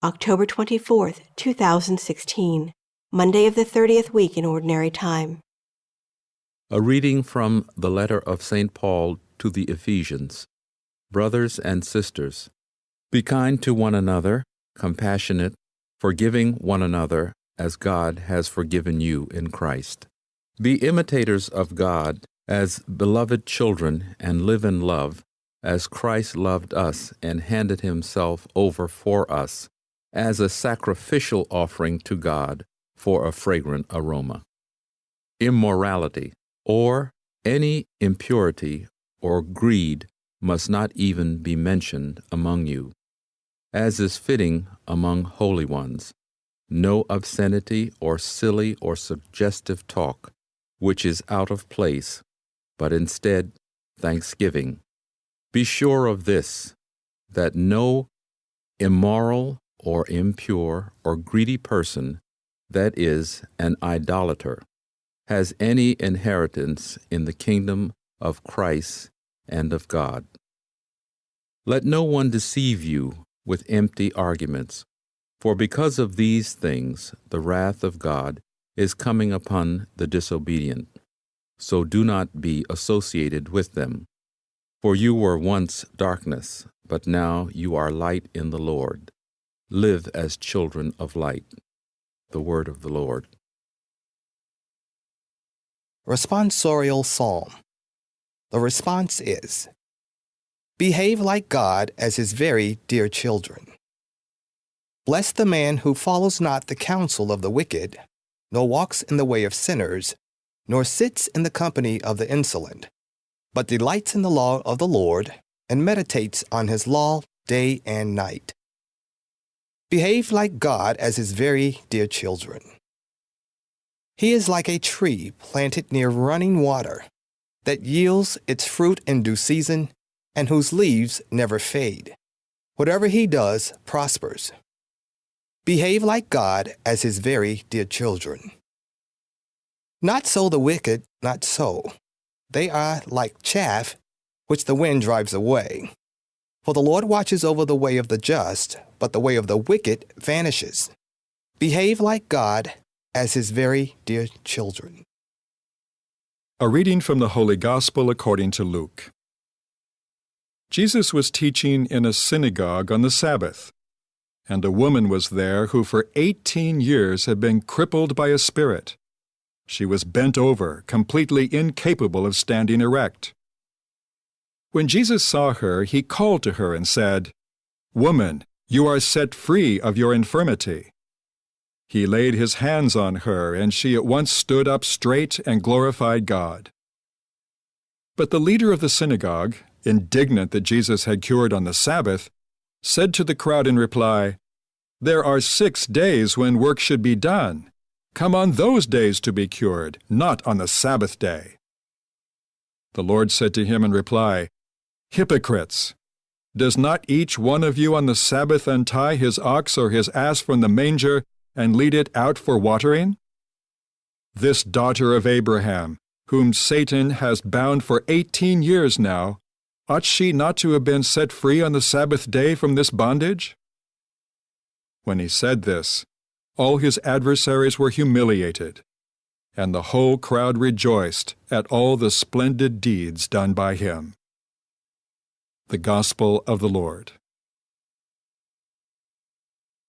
October 24th, 2016, Monday of the 30th week in Ordinary Time. A reading from the letter of St. Paul to the Ephesians. Brothers and sisters, be kind to one another, compassionate, forgiving one another as God has forgiven you in Christ. Be imitators of God as beloved children and live in love, as Christ loved us and handed himself over for us as a sacrificial offering to God for a fragrant aroma. Immorality, or any impurity or greed, must not even be mentioned among you, as is fitting among holy ones. No obscenity or silly or suggestive talk, which is out of place, but instead thanksgiving. Be sure of this, that no immoral or impure or greedy person, that is, an idolater, has any inheritance in the kingdom of Christ and of God. Let no one deceive you with empty arguments, for because of these things the wrath of God is coming upon the disobedient. So do not be associated with them. For you were once darkness, but now you are light in the Lord. Live as children of light. The word of the Lord. Responsorial Psalm. The response is, behave like God as his very dear children. Bless the man who follows not the counsel of the wicked, nor walks in the way of sinners, nor sits in the company of the insolent, but delights in the law of the Lord, and meditates on his law day and night. Behave like God as his very dear children. He is like a tree planted near running water, that yields its fruit in due season, and whose leaves never fade. Whatever he does prospers. Behave like God as his very dear children. Not so the wicked, not so. They are like chaff, which the wind drives away. For the Lord watches over the way of the just, but the way of the wicked vanishes. Behave like God as his very dear children. A reading from the Holy Gospel according to Luke. Jesus was teaching in a synagogue on the Sabbath, and a woman was there who for 18 years had been crippled by a spirit. She was bent over, completely incapable of standing erect. When Jesus saw her, he called to her and said, "Woman, you are set free of your infirmity." He laid his hands on her, and she at once stood up straight and glorified God. But the leader of the synagogue, indignant that Jesus had cured on the Sabbath, said to the crowd in reply, "There are 6 days when work should be done. Come on those days to be cured, not on the Sabbath day." The Lord said to him in reply, "Hypocrites! Does not each one of you on the Sabbath untie his ox or his ass from the manger and lead it out for watering? This daughter of Abraham, whom Satan has bound for 18 years now, ought she not to have been set free on the Sabbath day from this bondage?" When he said this, all his adversaries were humiliated, and the whole crowd rejoiced at all the splendid deeds done by him. The Gospel of the Lord.